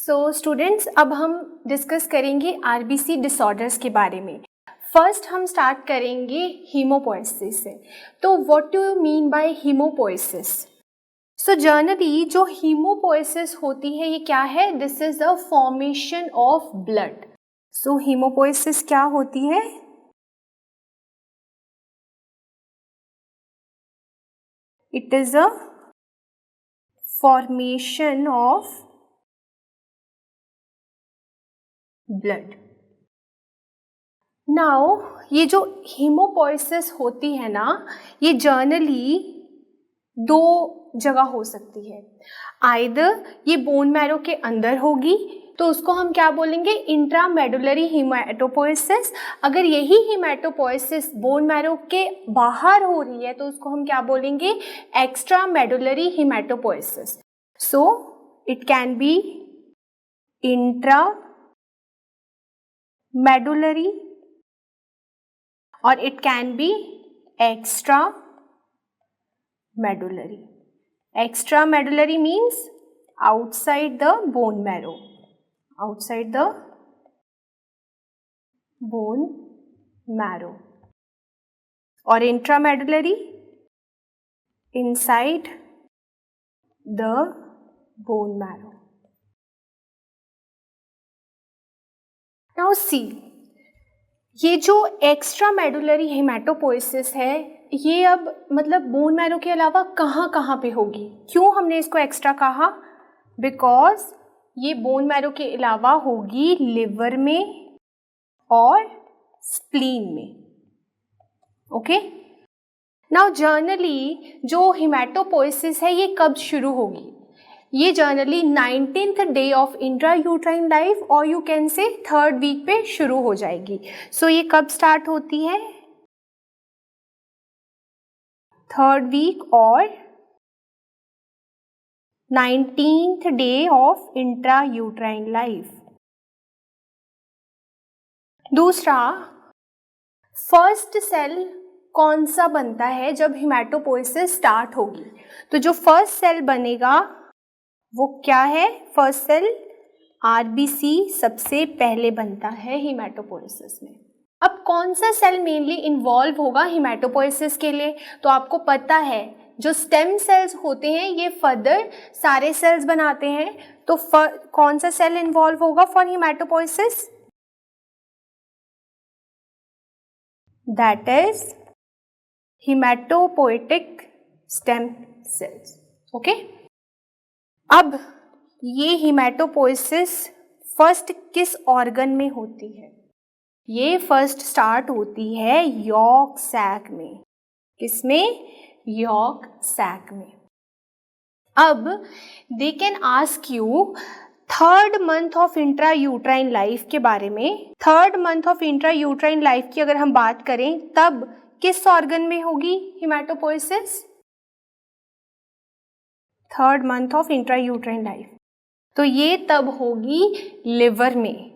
So students, अब हम discuss करेंगे आरबीसी डिसऑर्डर्स के बारे में। फर्स्ट हम स्टार्ट करेंगे हीमोपोएसिस से। तो what do you mean by haemopoiesis? So generally जो हीमोपोएसिस होती है ये क्या है? This is the formation of blood. So haemopoiesis क्या होती है? It is a formation of blood. Now ये जो हीमोपोएसिस होती है ना, ये जनरली दो जगह हो सकती है। आइदर ये बोन मैरो के अंदर होगी तो उसको हम क्या बोलेंगे? इंट्रामेडुलरी हीमेटोपोएसिस। अगर यही हीमेटोपोएसिस बोन मैरो के बाहर हो रही है तो उसको हम क्या बोलेंगे? Extramedullary haematopoiesis. So it can be intramedullary और it can be extramedullary. Extramedullary means outside the bone marrow. Outside the bone marrow. और intramedullary inside the bone marrow. Now see, ये जो एक्स्ट्रा मेडुलरी हेमेटोपोएसिस है ये अब मतलब बोन मैरो के अलावा कहाँ कहाँ पे होगी? क्यों हमने इसको एक्स्ट्रा कहा? बिकॉज ये बोन मैरो के अलावा होगी लिवर में और स्प्लीन में। ओके, नाउ जनरली जो हेमेटोपोएसिस है ये कब शुरू होगी? ये generally 19th day of intrauterine life और you can say 3rd week पे शुरू हो जाएगी। सो ये कब स्टार्ट होती है? 3rd वीक और 19th day of intrauterine life. दूसरा, फर्स्ट सेल कौन सा बनता है जब हेमेटोपोएसिस स्टार्ट होगी? तो जो फर्स्ट सेल बनेगा वो क्या है? फर्स्ट सेल आरबीसी सबसे पहले बनता है हेमेटोपोएसिस में। अब कौन सा सेल मेनली इन्वॉल्व होगा हेमेटोपोएसिस के लिए? तो आपको पता है जो स्टेम सेल्स होते हैं ये फर्दर सारे सेल्स बनाते हैं। तो कौन सा सेल इन्वॉल्व होगा for haematopoiesis? That is haematopoietic stem cells. Okay, अब ये हेमेटोपोएसिस फर्स्ट किस ऑर्गन में होती है? ये फर्स्ट स्टार्ट होती है यॉर्क सैक में। किसमें? यॉर्क सैक में। अब दे can ask you 3rd month of intrauterine life के बारे में। 3rd month of intrauterine life की अगर हम बात करें तब किस ऑर्गन में होगी हेमेटोपोएसिस? 3rd month of intrauterine life. तो ये तब होगी लिवर में।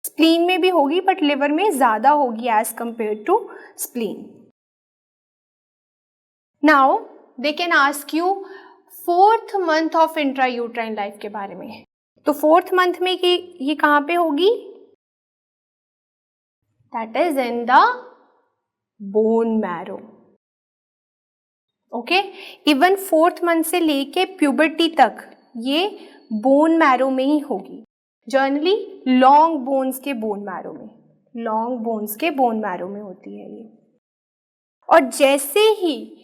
स्प्लीन में भी होगी बट लिवर में ज्यादा होगी as compare to spleen. Now they can ask you 4th month of intrauterine life के बारे में। तो 4th मंथ में ये कहाँ पे होगी? That is in the bone marrow. Okay, even 4th month से लेके प्यूबर्टी तक ये बोन मैरो में ही होगी। जनरली लॉन्ग बोन्स के बोन मैरो में, लॉन्ग बोन्स के बोन मैरो में होती है ये। और जैसे ही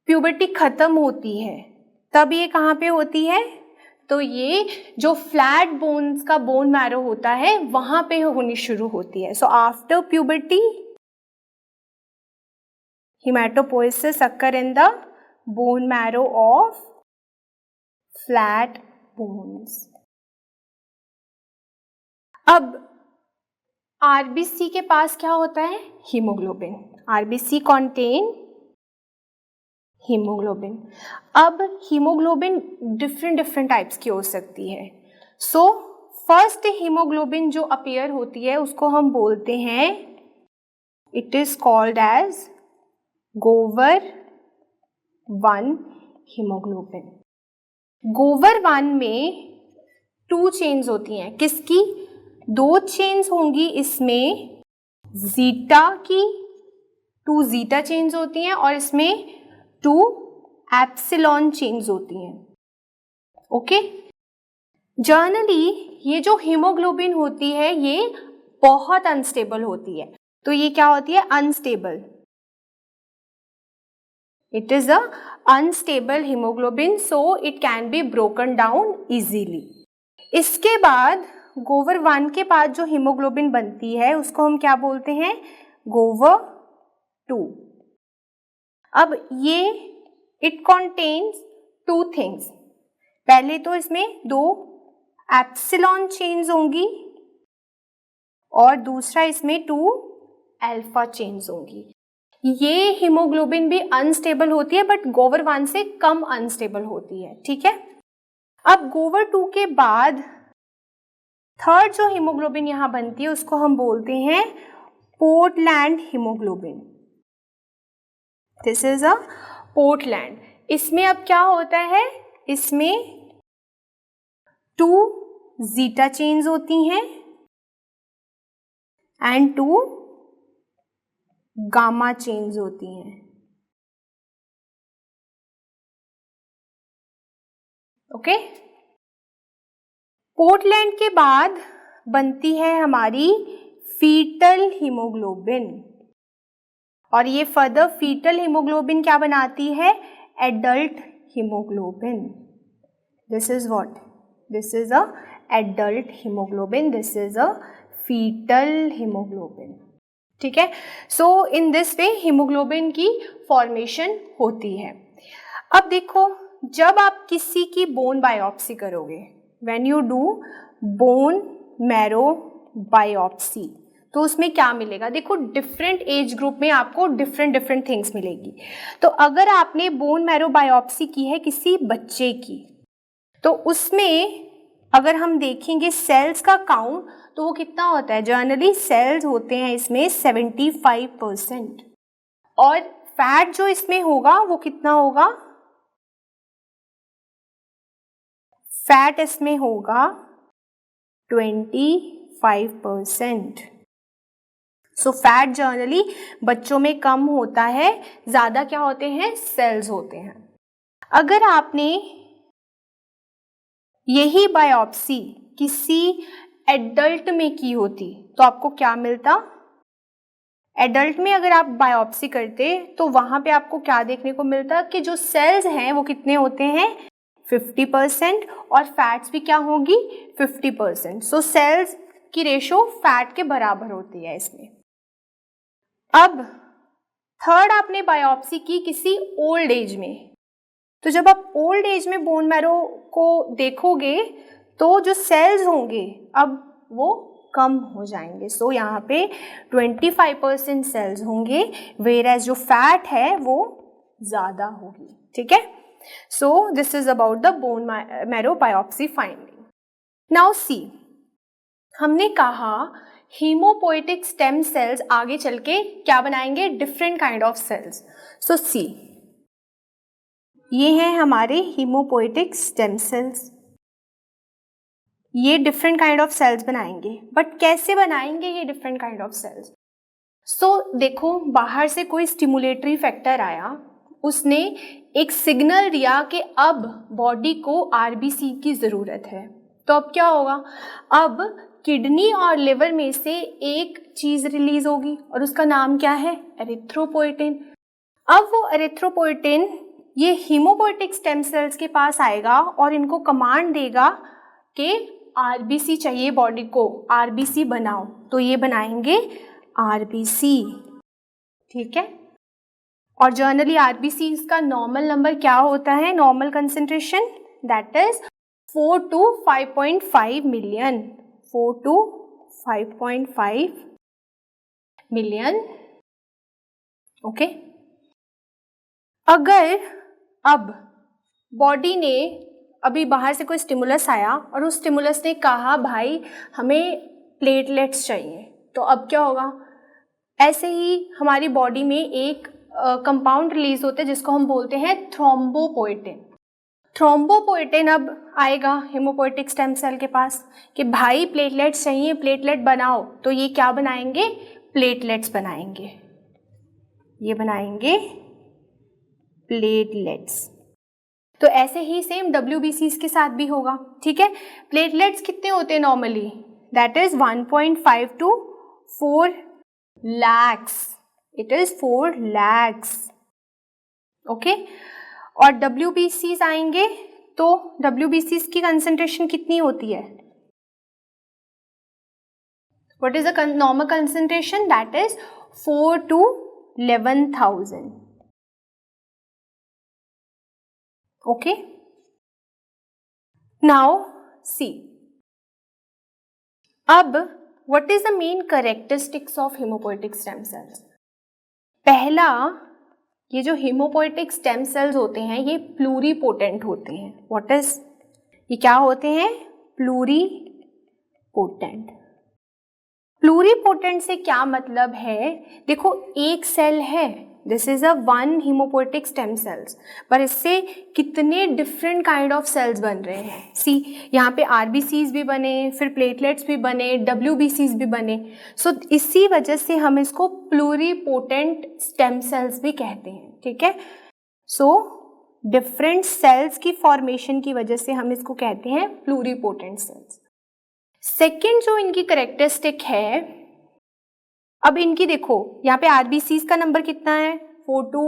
प्यूबर्टी खत्म होती है तब ये कहाँ पे होती है? तो ये जो फ्लैट बोन्स का बोन मैरो होता है वहां पे होनी शुरू होती है। So after puberty hematopoiesis occur in the bone marrow of flat bones. अब आरबीसी के पास क्या होता है? हीमोग्लोबिन। RBC contain haemoglobin. अब हीमोग्लोबिन डिफरेंट टाइप्स की हो सकती है। सो फर्स्ट हीमोग्लोबिन जो अपीयर होती है उसको हम बोलते हैं, इट इज कॉल्ड एज गोवर 1 हीमोग्लोबिन। गोवर 1 में 2 चेन्स होती हैं। किसकी? 2 चेन्स होंगी इसमें जीटा की, 2 जीटा चेन्स होती हैं और इसमें 2 एप्सिलॉन चेन्स होती हैं। ओके, जनरली ये जो हीमोग्लोबिन होती है ये बहुत अनस्टेबल होती है। तो ये क्या होती है? Unstable. It is a unstable haemoglobin, so it can be broken down easily. इसके बाद गोवर 1 के बाद जो हीमोग्लोबिन बनती है उसको हम क्या बोलते हैं? गोवर 2। अब ये इट कॉन्टेन्स 2 थिंग्स। पहले तो इसमें 2 एप्सिलॉन चेन्स होंगी और दूसरा इसमें 2 अल्फा चेन्स होंगी। ये हीमोग्लोबिन भी अनस्टेबल होती है बट गोवर 1 से कम अनस्टेबल होती है। ठीक है, अब गोवर 2 के बाद थर्ड जो हीमोग्लोबिन यहाँ बनती है उसको हम बोलते हैं Portland haemoglobin. This is a Portland. इसमें अब क्या होता है? इसमें 2 जीटा चेन्स होती हैं एंड 2 गामा चेन्स होती हैं। ओके, पोर्टलैंड के बाद बनती है हमारी फीटल हीमोग्लोबिन और ये फर्दर फीटल हीमोग्लोबिन क्या बनाती है? Adult haemoglobin. This is what? This is a adult haemoglobin, this is a foetal haemoglobin. ठीक है, so in this way haemoglobin की फॉर्मेशन होती है। अब देखो, जब आप किसी की बोन बायोप्सी करोगे, when you do bone marrow biopsy, तो उसमें क्या मिलेगा? देखो, डिफरेंट एज ग्रुप में आपको डिफरेंट थिंग्स मिलेगी। तो अगर आपने बोन मैरो बायोप्सी की है किसी बच्चे की, तो उसमें अगर हम देखेंगे सेल्स का काउंट तो वो कितना होता है? जनरली सेल्स होते हैं इसमें 75% और फैट जो इसमें होगा वो कितना होगा? फैट इसमें होगा 25%। सो फैट जनरली बच्चों में कम होता है, ज़्यादा क्या होते हैं? सेल्स होते हैं। अगर आपने यही बायोप्सी किसी एडल्ट में की होती तो आपको क्या मिलता? एडल्ट में अगर आप बायोप्सी करते तो वहाँ पे आपको क्या देखने को मिलता कि जो सेल्स हैं वो कितने होते हैं? 50% और फैट्स भी क्या होगी? 50%। सो सेल्स की रेशो फैट के बराबर होती है इसमें। अब थर्ड आपने बायोप्सी की किसी ओल्ड एज में, तो जब आप ओल्ड एज में बोन मैरो को देखोगे तो जो सेल्स होंगे अब वो कम हो जाएंगे। सो यहाँ पे 25% सेल्स होंगे, वेयर जो फैट है वो ज़्यादा होगी। ठीक है, so this is about the bone marrow biopsy finding. Now see, हमने कहा हीमोपोएटिक स्टेम सेल्स आगे चल के क्या बनाएंगे? Different kind of cells. So see, ये हैं हमारे हीमोपोएटिक स्टेम सेल्स। ये डिफरेंट काइंड ऑफ सेल्स बनाएंगे, बट कैसे बनाएंगे ये different kind of cells? So देखो, बाहर से कोई स्टिमुलेटरी फैक्टर आया, उसने एक सिग्नल दिया कि अब बॉडी को आरबीसी की ज़रूरत है। तो अब क्या होगा? अब किडनी और लिवर में से एक चीज़ रिलीज होगी और उसका नाम क्या है? एरिथ्रोपोएटिन। अब वो एरिथ्रोपोएटिन ये हीमोपोएटिक स्टेम सेल्स के पास आएगा और इनको कमांड देगा कि आरबीसी चाहिए बॉडी को, आरबीसी बनाओ। तो ये बनाएंगे आरबीसी। ठीक है, और जनरली आरबीसी का नॉर्मल नंबर क्या होता है? Normal concentration that is 4 to 5.5 million. 4 to 5.5 million. Okay, अगर अब बॉडी ने अभी बाहर से कोई स्टिमुलस आया और उस स्टिमुलस ने कहा भाई हमें प्लेटलेट्स चाहिए, तो अब क्या होगा? ऐसे ही हमारी बॉडी में एक कंपाउंड रिलीज होता है जिसको हम बोलते हैं थ्रोम्बोपोएटिन। थ्रोम्बोपोएटिन अब आएगा हेमोपोएटिक स्टेम सेल के पास कि भाई प्लेटलेट्स चाहिए, प्लेटलेट बनाओ, तो ये क्या बनाएंगे, प्लेटलेट्स बनाएंगे, ये बनाएंगे प्लेटलेट्स। तो ऐसे ही सेम WBCs के साथ भी होगा, ठीक है। प्लेटलेट्स कितने होते हैं normally, that is 1.5 to 4 lakhs, it is 4 lakhs, okay. और WBCs आएंगे तो WBCs की कंसंट्रेशन कितनी होती है, what is the normal concentration, that is 4 to 11,000, okay. Now see, अब what is the main characteristics of haemopoietic stem cells. पहला, ये जो हेमोपोएटिक स्टेम सेल्स होते हैं ये प्लूरीपोटेंट होते हैं। व्हाट इज, ये क्या होते हैं, प्लूरीपोटेंट। प्लूरीपोटेंट से क्या मतलब है, देखो एक सेल है, this is a one haemopoietic stem cells, पर इससे कितने डिफरेंट काइंड ऑफ सेल्स बन रहे हैं। सी, यहाँ पे RBCs भी बने, फिर प्लेटलेट्स भी बने, WBCs भी बने, सो इसी वजह से हम इसको प्लूरीपोटेंट स्टेम सेल्स भी कहते हैं, ठीक है। सो डिफरेंट सेल्स की फॉर्मेशन की वजह से हम इसको कहते हैं प्लूरीपोटेंट सेल्स। सेकेंड जो इनकी करेक्टरिस्टिक है, अब इनकी देखो यहाँ पे RBCs का नंबर कितना है, 4 to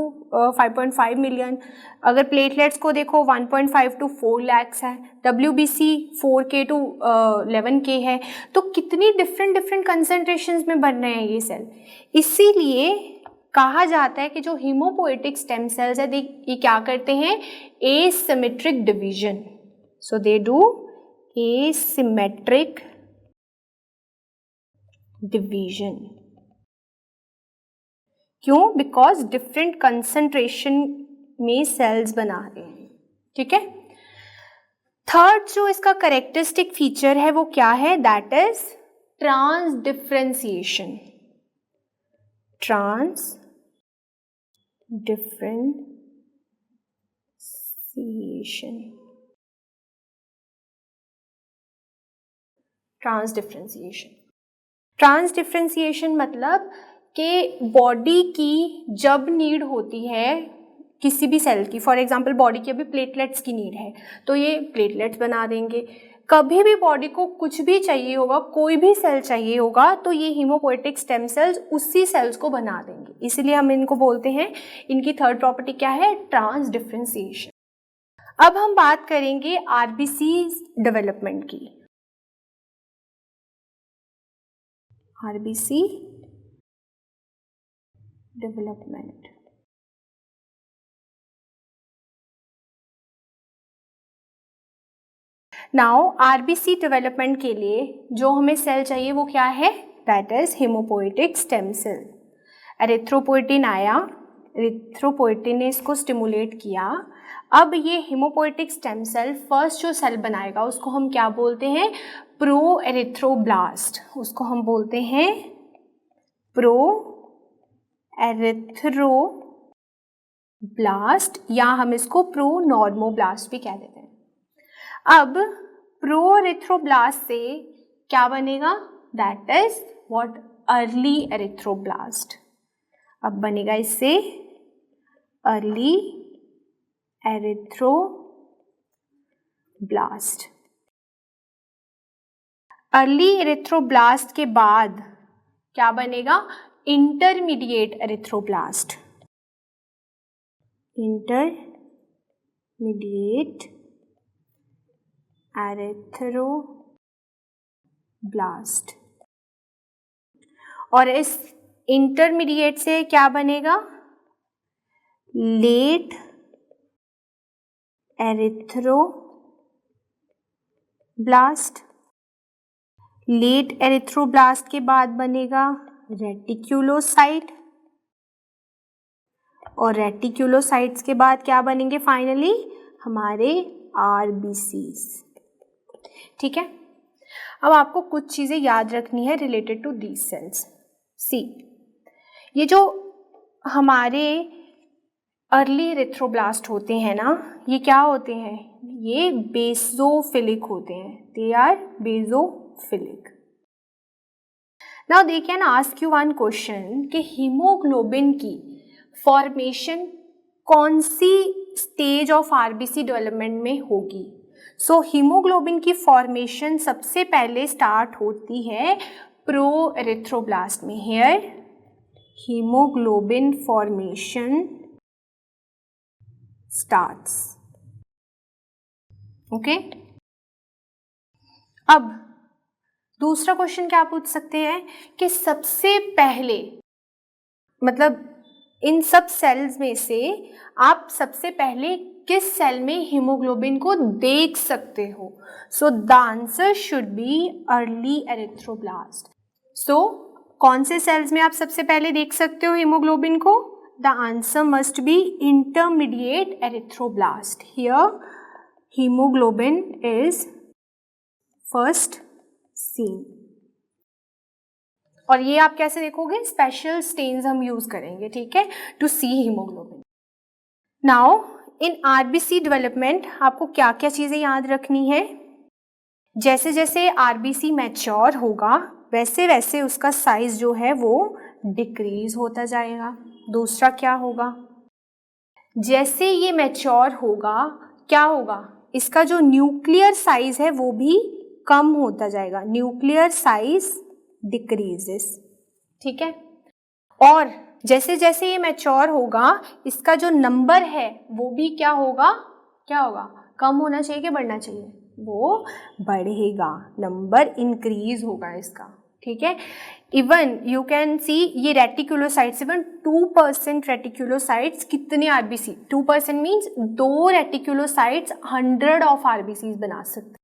5.5 मिलियन। अगर प्लेटलेट्स को देखो 1.5 to 4 lakhs है, WBC 4K to 11K है, तो कितनी डिफरेंट कंसंट्रेशंस में बन रहे हैं ये सेल। इसीलिए कहा जाता है कि जो हेमोपोएटिक स्टेम सेल्स है ये क्या करते हैं, asymmetric division, so they do asymmetric division. क्यों, बिकॉज डिफरेंट कंसंट्रेशन में सेल्स बना रहे हैं, ठीक है। थर्ड जो इसका करेक्टरिस्टिक फीचर है वो क्या है, दैट इज ट्रांसडिफरेंशिएशन। ट्रांसडिफरेंशिएशन मतलब कि बॉडी की जब नीड होती है किसी भी सेल की, फॉर एग्जांपल बॉडी की अभी प्लेटलेट्स की नीड है तो ये प्लेटलेट्स बना देंगे। कभी भी बॉडी को कुछ भी चाहिए होगा, कोई भी सेल चाहिए होगा, तो ये हेमोपोएटिक स्टेम सेल्स उसी सेल्स को बना देंगे, इसलिए हम इनको बोलते हैं, इनकी थर्ड प्रॉपर्टी क्या है, ट्रांसडिफरेंशिएशन। अब हम बात करेंगे RBC डेवलपमेंट की। RBC development, now RBC development के लिए जो हमें सेल चाहिए वो क्या है, that is haemopoietic stem cell. Erythropoietin आया, एरिथ्रोपोएटिन ने इसको स्टिमुलेट किया। अब ये हेमोपोएटिक स्टेम सेल फर्स्ट जो सेल बनाएगा उसको हम क्या बोलते हैं, प्रो एरिथ्रोब्लास्ट, उसको हम बोलते हैं प्रो एरिथ्रोब्लास्ट, या हम इसको प्रो नॉर्मोब्लास्ट भी कह देते हैं। अब प्रो एरिथ्रोब्लास्ट से क्या बनेगा, that is what, early erythroblast. अब बनेगा इससे अर्ली एरिथ्रोब्लास्ट। अर्ली एरिथ्रोब्लास्ट के बाद क्या बनेगा, इंटरमीडिएट एरिथ्रोब्लास्ट। इंटरमीडिएट एरिथ्रोब्लास्ट, और इस इंटरमीडिएट से क्या बनेगा, लेट एरिथ्रोब्लास्ट। लेट एरिथ्रोब्लास्ट के बाद बनेगा रेटिक्यूलोसाइट, और रेटिक्यूलोसाइट्स के बाद क्या बनेंगे फाइनली, हमारे RBCs, ठीक है। अब आपको कुछ चीज़ें याद रखनी है रिलेटेड टू दीज सेल्स। सी, ये जो हमारे अर्ली एरिथ्रोब्लास्ट होते हैं ना, ये क्या होते हैं, ये बेसोफिलिक होते हैं, they are basophilic. Now they can ask you one question कि हीमोग्लोबिन की फॉर्मेशन कौन सी स्टेज ऑफ आरबीसी डेवलपमेंट में होगी। सो हीमोग्लोबिन की फॉर्मेशन सबसे पहले स्टार्ट होती है प्रो एरिथ्रोब्लास्ट में। Here haemoglobin formation starts. Okay, अब दूसरा क्वेश्चन क्या पूछ सकते हैं कि सबसे पहले मतलब इन सब सेल्स में से आप सबसे पहले किस सेल में हीमोग्लोबिन को देख सकते हो। So the answer should be early erythroblast. So कौन से सेल्स में आप सबसे पहले देख सकते हो हीमोग्लोबिन को? The answer must be intermediate erythroblast. Here haemoglobin is first seen. और ये आप कैसे देखोगे? स्पेशल स्टेन्स हम यूज करेंगे, ठीक है, to see haemoglobin. Now in RBC development आपको क्या क्या चीजें याद रखनी है? जैसे जैसे आरबीसी मैच्योर होगा वैसे वैसे उसका साइज जो है वो डिक्रीज होता जाएगा। दूसरा क्या होगा? जैसे ये मैच्योर होगा क्या होगा? इसका जो न्यूक्लियर साइज है वो भी कम होता जाएगा, न्यूक्लियर साइज डिक्रीजेस, ठीक है। और जैसे जैसे ये मैच्योर होगा इसका जो नंबर है वो भी क्या होगा? कम होना चाहिए कि बढ़ना चाहिए? वो बढ़ेगा, नंबर इंक्रीज होगा इसका, ठीक है। इवन यू कैन सी ये रेटिकुलोसाइट्स, इवन 2% रेटिकुलोसाइट्स कितने RBC, 2% means 2 reticulocytes 100 of RBC बना सकते,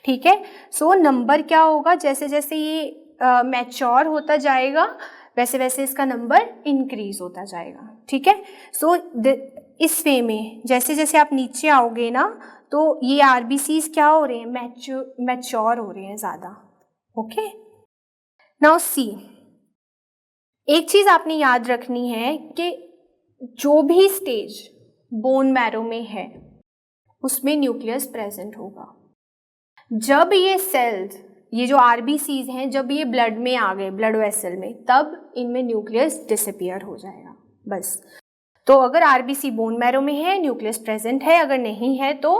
ठीक है। सो नंबर क्या होगा? जैसे जैसे ये मैच्योर होता जाएगा वैसे वैसे इसका नंबर इंक्रीज होता जाएगा, ठीक है। सो इस वे में जैसे जैसे आप नीचे आओगे ना तो ये आरबीसीज क्या हो रहे हैं? मैच्योर हो रहे हैं ज़्यादा। ओके, नाउ सी, एक चीज़ आपने याद रखनी है कि जो भी स्टेज बोन मैरो में है उसमें न्यूक्लियस प्रेजेंट होगा। जब ये सेल्स, ये जो आरबीसीज हैं, जब ये ब्लड में आ गए, ब्लड वेसल में, तब इनमें न्यूक्लियस डिसअपियर हो जाएगा, बस। तो अगर आरबीसी बोन मैरो में है न्यूक्लियस प्रेजेंट है, अगर नहीं है तो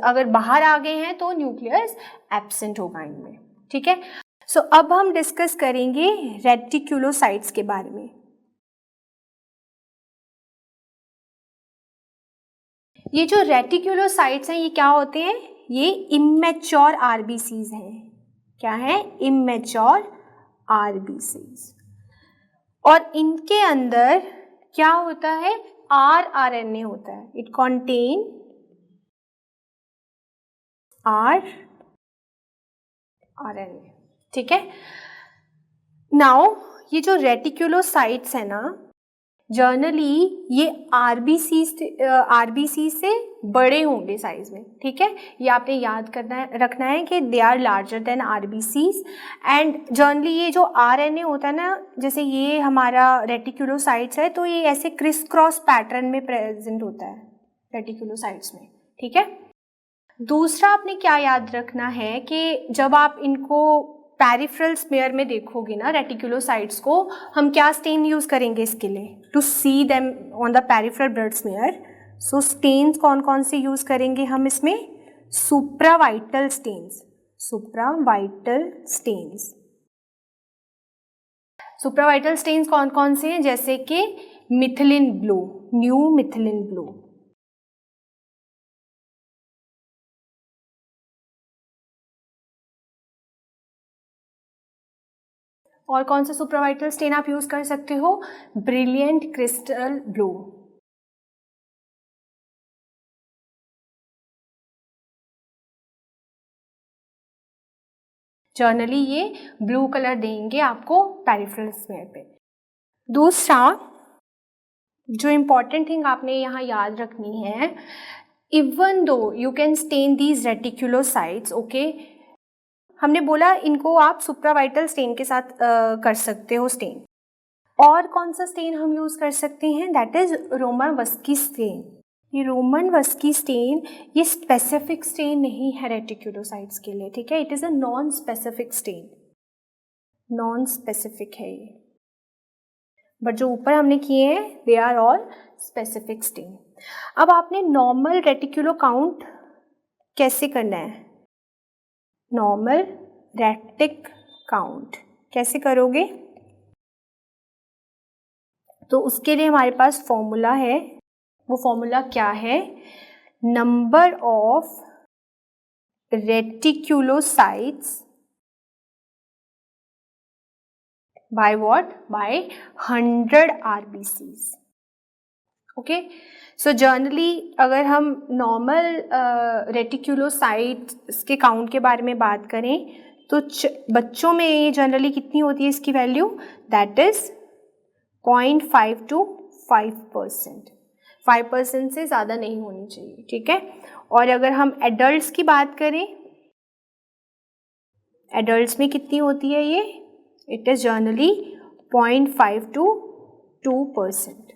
अगर बाहर आ गए हैं तो न्यूक्लियस एब्सेंट होगा इनमें, ठीक है। सो अब हम डिस्कस करेंगे रेटिकुलोसाइट्स के बारे में। ये जो रेटिकुलोसाइट्स हैं ये क्या होते हैं? ये इमैच्योर आरबीसीज हैं। क्या है? Immature RBCs. और इनके अंदर क्या होता है? आरएनए होता है। इट कंटेन आरएनए, ठीक है। नाउ ये जो रेटिकुलोसाइट्स है ना, जनरली ये आरबीसी से बड़े होंगे साइज में, ठीक है। ये आपने याद रखना है कि they are larger than RBCs. And generally ये जो आरएनए होता है ना, जैसे ये हमारा रेटिकुलोसाइट्स है तो ये ऐसे क्रिस क्रॉस पैटर्न में प्रेजेंट होता है रेटिकुलोसाइट्स में, ठीक है। दूसरा आपने क्या याद रखना है कि जब आप इनको पेरिफेरल स्मेयर में देखोगे ना रेटिकुलोसाइट्स को, हम क्या स्टेन यूज करेंगे इसके लिए? To see them on the peripheral blood smear. So stains कौन कौन से यूज करेंगे हम इसमें? Supravital stains. सुप्रावाइटल स्टेन्स कौन कौन से हैं? जैसे कि methylene blue, new methylene blue. और कौन सा सुप्रावाइटल स्टेन आप यूज कर सकते हो? Brilliant crystal blue. जनरली ये ब्लू कलर देंगे आपको पेरिफेरल स्मेयर पे। दूसरा जो इम्पॉर्टेंट थिंग आपने यहाँ याद रखनी है, even though you can stain these reticulocytes, okay, हमने बोला इनको आप सुप्रावाइटल स्टेन के साथ कर सकते हो स्टेन। और कौन सा स्टेन हम यूज कर सकते हैं? That is Romanowsky stain. ये रोमन-वस्की स्टेन ये स्पेसिफिक स्टेन नहीं है रेटिक्यूलोसाइट्स के लिए, ठीक है, it is a non specific stain, non specific है ये, बट जो ऊपर हमने किए हैं they are all specific stain. अब आपने नॉर्मल रेटिक्यूलो काउंट कैसे करना है, नॉर्मल रेटिक काउंट कैसे करोगे, तो उसके लिए हमारे पास फॉर्मूला है, वो फॉर्मूला क्या है, number of reticulocytes by what, by 100 RBCs। Okay, so generally अगर हम नॉर्मल रेटिक्यूलोसाइट्स के काउंट के बारे में बात करें तो बच्चों में ये जनरली कितनी होती है इसकी वैल्यू, दैट इज 0.5 to 5%, 5% से ज़्यादा नहीं होनी चाहिए, ठीक है। और अगर हम एडल्ट्स की बात करें, एडल्ट्स में कितनी होती है ये, इट इज़ जनरली 0.5 to 2%,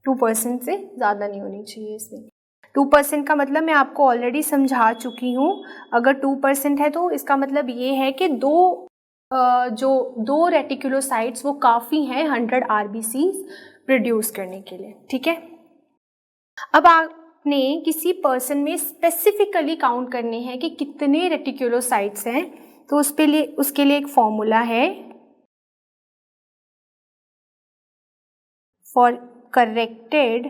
2% से ज़्यादा नहीं होनी चाहिए इसमें। 2% का मतलब मैं आपको ऑलरेडी समझा चुकी हूँ, अगर 2% है तो इसका मतलब ये है कि दो रेटिक्यूलोसाइट्स वो काफ़ी हैं 100 RBCs प्रोड्यूस करने के लिए, ठीक है। अब आपने किसी पर्सन में स्पेसिफिकली काउंट करने हैं कि कितने रेटिक्यूलोसाइट्स हैं, तो उसके लिए एक फॉर्मूला है, फॉर करेक्टेड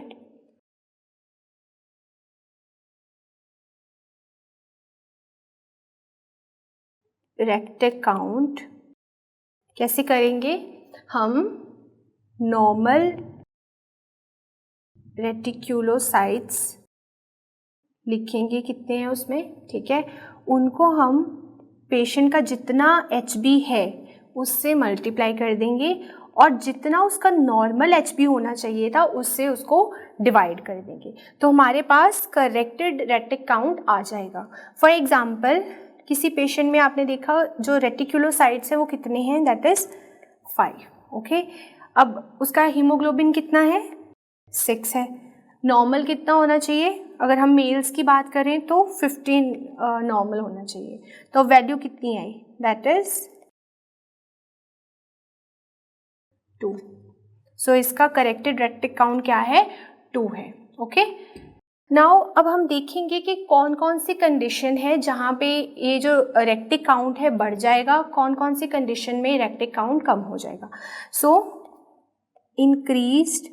रेक्टेक काउंट कैसे करेंगे, हम नॉर्मल रेटिक्यूलोसाइट्स लिखेंगे कितने हैं उसमें, ठीक है, उनको हम पेशेंट का जितना HB है उससे मल्टीप्लाई कर देंगे और जितना उसका नॉर्मल HB होना चाहिए था उससे उसको डिवाइड कर देंगे, तो हमारे पास करेक्टेड रेटिक काउंट आ जाएगा। फॉर एग्जांपल किसी पेशेंट में आपने देखा जो रेटिक्यूलोसाइट्स है वो कितने हैं, दैट इज़ 5, ओके। अब उसका हीमोग्लोबिन कितना है, 6 है, नॉर्मल कितना होना चाहिए, अगर हम मेल्स की बात करें तो 15 नॉर्मल होना चाहिए, तो वैल्यू कितनी आई, दैट इज़ 2। सो इसका करेक्टेड रेटिक काउंट क्या है, 2 है, ओके। नाउ अब हम देखेंगे कि कौन कौन सी कंडीशन है जहाँ पे ये जो रेक्टिक काउंट है बढ़ जाएगा, कौन कौन सी कंडीशन में रेक्टिक काउंट कम हो जाएगा। सो इंक्रीज्ड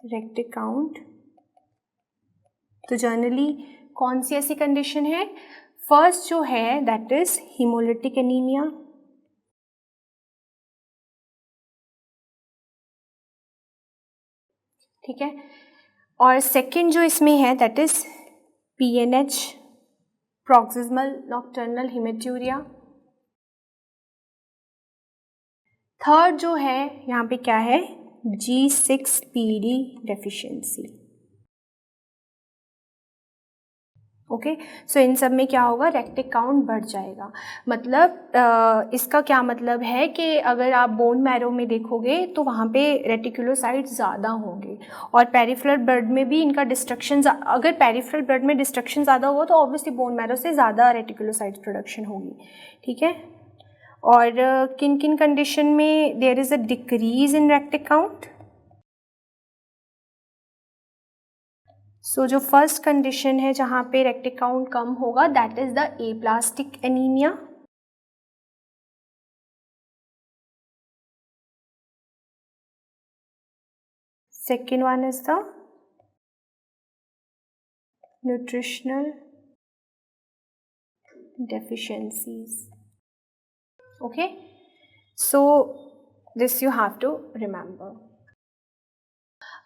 रेक्टिक काउंट, तो जनरली कौन सी ऐसी कंडीशन है, फर्स्ट जो है दैट इज हीमोलिटिक एनीमिया, ठीक है, और सेकंड जो इसमें है that is PNH, proximal nocturnal haematuria, third जो है यहाँ पे क्या है, G6PD डेफिशिएंसी, ओके। सो इन सब में क्या होगा, रेक्टिक काउंट बढ़ जाएगा। मतलब इसका क्या मतलब है कि अगर आप बोन मैरो में देखोगे तो वहाँ पे रेटिक्यूलोसाइट्स ज़्यादा होंगे और पेरिफेरल ब्लड में भी इनका डिस्ट्रक्शन, अगर पेरिफेरल ब्लड में डिस्ट्रक्शन ज़्यादा होगा तो ऑब्वियसली बोन मैरो से ज़्यादा रेटिक्यूलोसाइट्स प्रोडक्शन होगी, ठीक है। और किन किन कंडीशन में there is a decrease in retic count, so जो फर्स्ट कंडीशन है जहाँ पे रेक्टिक काउंट कम होगा that is the aplastic anaemia, second one is the nutritional deficiencies, okay. So this you have to remember.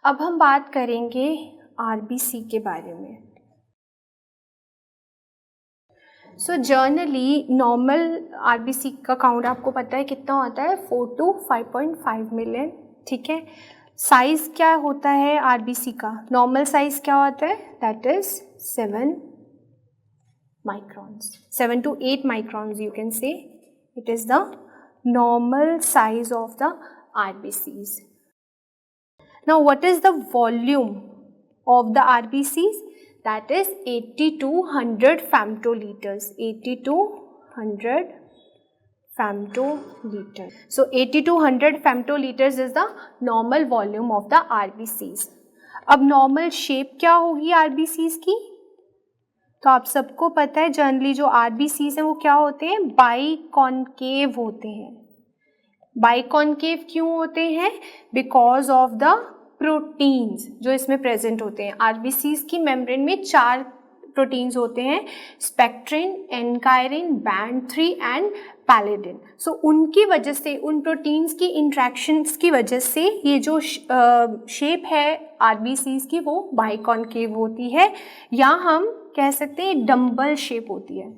अब हम बात करेंगे RBC के बारे में। सो जनरली नॉर्मल RBC का काउंट आपको पता है कितना होता है, 4 to 5.5 मिलियन, ठीक है। साइज़ क्या होता है RBC का, नॉर्मल साइज़ क्या होता है, that is 7 microns, 7 to 8 microns you can से, it is the normal size of the RBCs। Now what is the volume of the RBCs? That is 8200 femtoliters. 8200 femtoliters. So 8200 femtoliters is the normal volume of the RBCs. अब normal shape क्या होगी RBCs की? तो आप सबको पता है generally जो RBCs हैं वो क्या होते हैं? बाइकॉनकेव होते हैं. बाइकॉनकेव क्यों होते हैं? बिकॉज ऑफ द प्रोटीन्स जो इसमें प्रेजेंट होते हैं. RBCs की मेम्ब्रेन में 4 प्रोटीन्स होते हैं, स्पेक्ट्रिन, एनकायरिन, बैंड 3 एंड पैलिडिन. सो उनकी वजह से, उन प्रोटीन्स की इंट्रैक्शंस की वजह से ये जो शेप है RBCs की वो बाइकॉनकेव होती है, या हम कह सकते हैं डम्बल शेप होती है.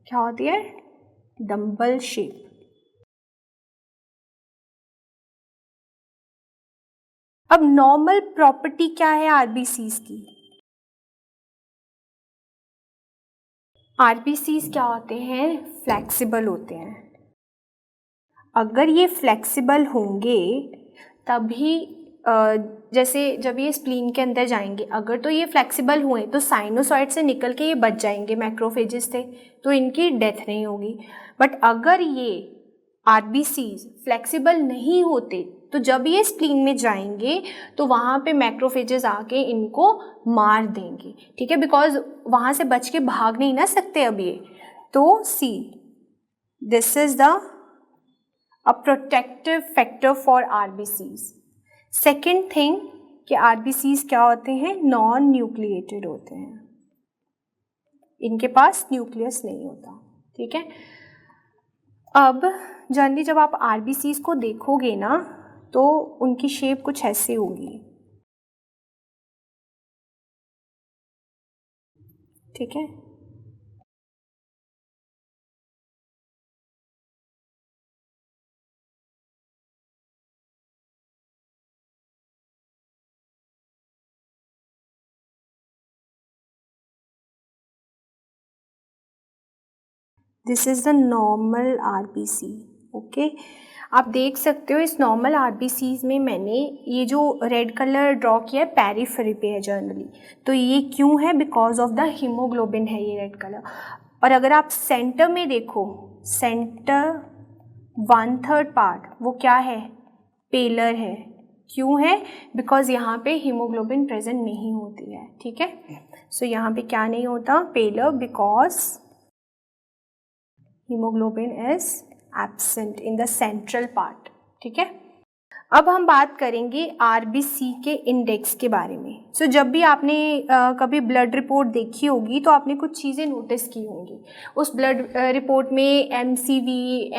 क्या होती है? Dumbbell shape. अब नॉर्मल प्रॉपर्टी क्या है RBCs की? RBCs क्या होते हैं? फ्लेक्सिबल होते हैं. अगर ये फ्लेक्सिबल होंगे तभी जैसे जब ये स्प्लीन के अंदर जाएंगे, अगर तो ये फ्लेक्सिबल हुए तो साइनोसॉइड से निकल के ये बच जाएंगे, मैक्रोफेजेस थे तो इनकी डेथ नहीं होगी. बट अगर ये RBCs फ्लेक्सिबल नहीं होते तो जब ये स्प्लीन में जाएंगे तो वहाँ पे मैक्रोफेजेस आके इनको मार देंगे. ठीक है, बिकॉज वहाँ से बच के भाग नहीं ना सकते अब ये. तो see this is the a protective factor for RBCs. Second thing कि RBCs क्या होते हैं? नॉन न्यूक्लिएटेड होते हैं. इनके पास न्यूक्लियस नहीं होता. ठीक है. अब जनरली जब आप RBCs को देखोगे ना तो उनकी शेप कुछ ऐसी होगी. ठीक है. This is the normal RBC. Okay, आप देख सकते हो इस नॉर्मल RBCs में मैंने ये जो रेड कलर ड्रॉ किया है पेरिफेरी पे है जनरली. तो ये क्यों है? बिकॉज ऑफ द हीमोग्लोबिन है ये रेड कलर. और अगर आप सेंटर में देखो, सेंटर 1/3 पार्ट वो क्या है? पेलर है. क्यों है? बिकॉज यहाँ पे हीमोग्लोबिन प्रेजेंट नहीं होती है. ठीक है. सो यहाँ पे क्या नहीं होता? Pallor, because haemoglobin is absent in the central part. ठीक है. अब हम बात करेंगे RBC के इंडेक्स के बारे में. सो जब भी आपने कभी ब्लड रिपोर्ट देखी होगी तो आपने कुछ चीज़ें नोटिस की होंगी. उस ब्लड रिपोर्ट में MCV,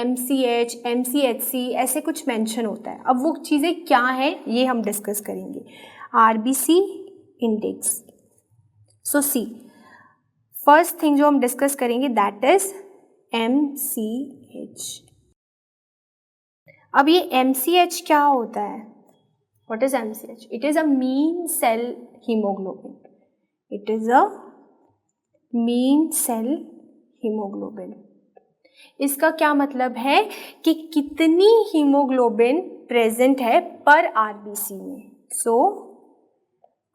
MCH, MCHC ऐसे कुछ मेंशन होता है. अब वो चीज़ें क्या हैं ये हम डिस्कस करेंगे. RBC index. So see first thing जो हम डिस्कस करेंगे दैट इज MCH. अब ये MCH क्या होता है? What is MCH? It is a mean cell hemoglobin. It is a mean cell hemoglobin. इसका क्या मतलब है कि कितनी हीमोग्लोबिन प्रेजेंट है पर RBC में. So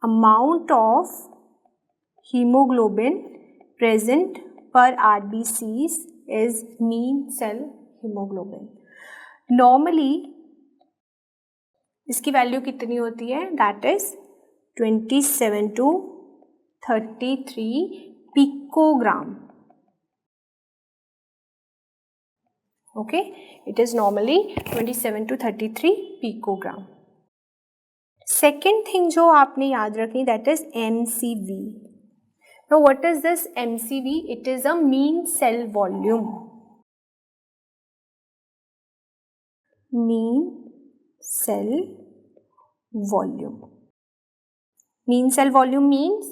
amount of haemoglobin present पर RBCs is mean cell hemoglobin. Normally इसकी वैल्यू कितनी होती है? That is 27 to 33 picogram. Okay, it is normally 27 to 33 picogram. Second thing जो आपने याद रखनी that is MCV. Now what is this MCV? It is a mean cell volume. Mean cell volume. Mean cell volume means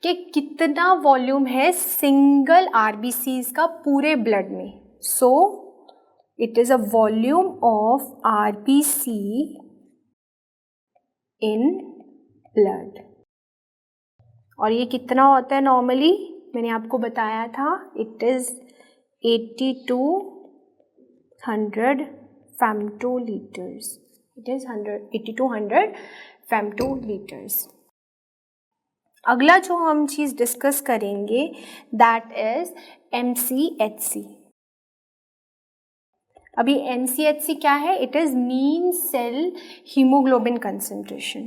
कि कितना volume है single RBCs का पूरे blood में. So it is a volume of RBC in blood. और ये कितना होता है नॉर्मली? मैंने आपको बताया था it is 8200 femtoliters. It is 80 to 100 femtoliters. अगला जो हम चीज़ डिस्कस करेंगे दैट इज MCHC. अभी MCHC क्या है? It is mean cell haemoglobin concentration.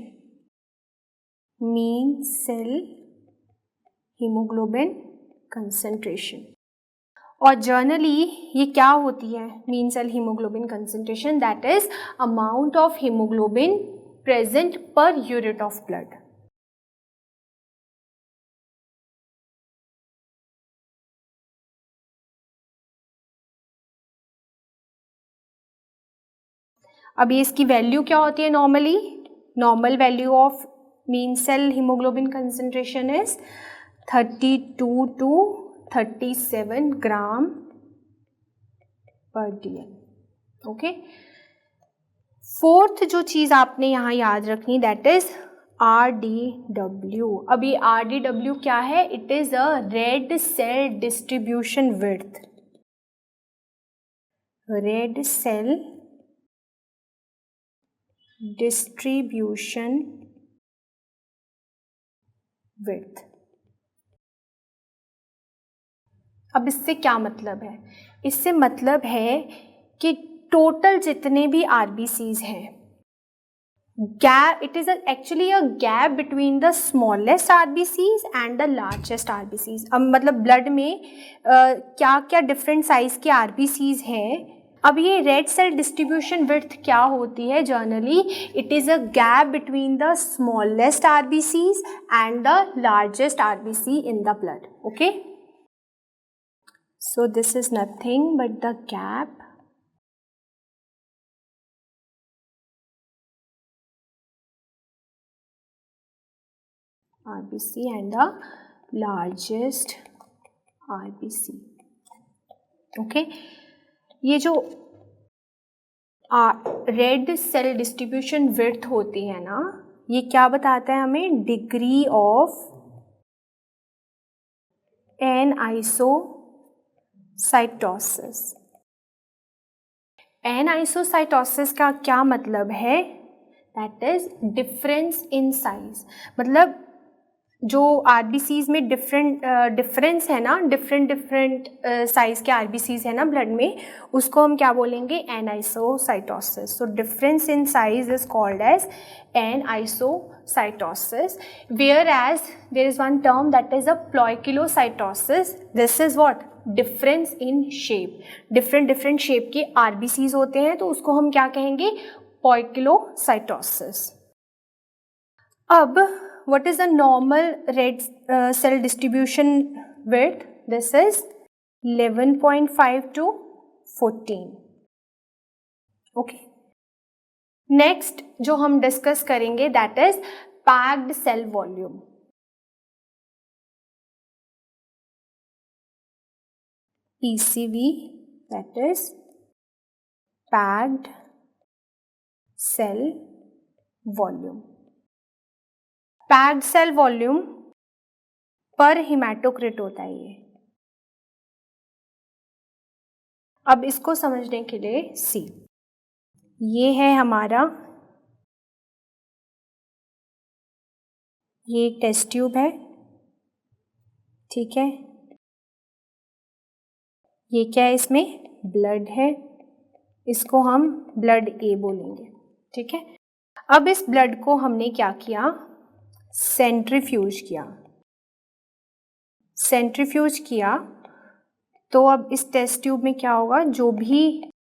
Mean cell haemoglobin concentration. और जर्नली ये क्या होती है mean cell haemoglobin concentration? That is amount of haemoglobin present per unit of blood. अभी इसकी वैल्यू क्या होती है normally? Normal value of mean cell haemoglobin concentration is 32 to 37 ग्राम पर dl. ओके. फोर्थ जो चीज़ आपने यहाँ याद रखनी दैट इज RDW. अभी RDW क्या है? It is a red cell distribution width. Red cell distribution width. अब इससे क्या मतलब है? इससे मतलब है कि टोटल जितने भी RBCs हैं, gap, it is actually a gap between the smallest RBCs and the largest RBCs. अब मतलब ब्लड में क्या क्या डिफरेंट साइज के RBCs हैं. अब ये रेड सेल डिस्ट्रीब्यूशन विड्थ क्या होती है generally? It is a gap between the smallest RBCs and the largest RBC in the blood. Okay. So this is nothing but the gap RBC and the largest RBC. Okay. ये जो red cell distribution width होती है ना, ये क्या बताता है हमें? Degree of एनआइसोसाइटोसिस. एनआइसोसाइटोसिस का क्या मतलब है? That is difference in size. मतलब जो RBCs में डिफरेंस है ना, डिफरेंट साइज के RBCs है ना ब्लड में, उसको हम क्या बोलेंगे? Anisocytosis. So difference in size is called as anisocytosis. Whereas there is one term that is a poikilocytosis. This is what? Difference in shape. Different shape के RBCs होते हैं तो उसको हम क्या कहेंगे? प्लॉयकिलोसाइटोसिस. अब what is the normal red cell distribution width? This is 11.5 to 14. Okay. Next जो हम डिस्कस करेंगे that is packed cell volume. PCV, that is packed cell volume. Packed cell volume पर हिमेटोक्रिट होता है ये. अब इसको समझने के लिए सी, ये है हमारा, ये एक टेस्ट ट्यूब है. ठीक है. ये क्या है? इसमें ब्लड है. इसको हम ब्लड ए बोलेंगे. ठीक है. अब इस ब्लड को हमने क्या किया? सेंट्रीफ्यूज किया. सेंट्रीफ्यूज किया तो अब इस टेस्ट ट्यूब में क्या होगा? जो भी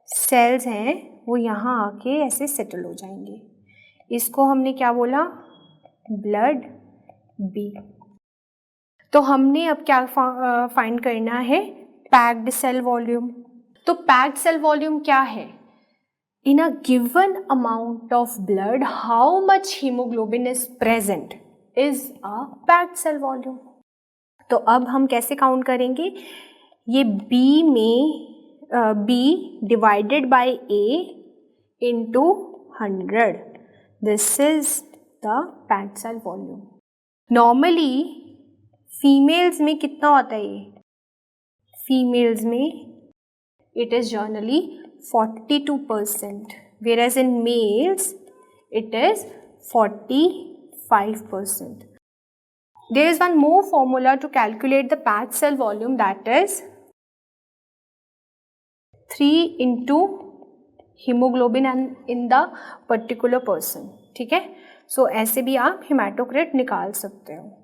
सेल्स हैं वो यहाँ आके ऐसे सेटल हो जाएंगे. इसको हमने क्या बोला? Blood B. तो हमने अब क्या फाइंड करना है? Packed cell volume. तो पैक्ड सेल वॉल्यूम क्या है? In a given amount of blood, how much hemoglobin is present is a packed cell volume. तो अब हम कैसे काउंट करेंगे? ये B में B divided by A into 100. This is the packed cell volume. Normally females में कितना होता है ये? फीमेल्स में it is generally 42%. whereas in males it is 45%. There is one more formula to calculate the patch cell volume, that is 3 into hemoglobin in the particular person. ठीक है, सो ऐसे भी आप हेमाटोक्रिट निकाल सकते हो.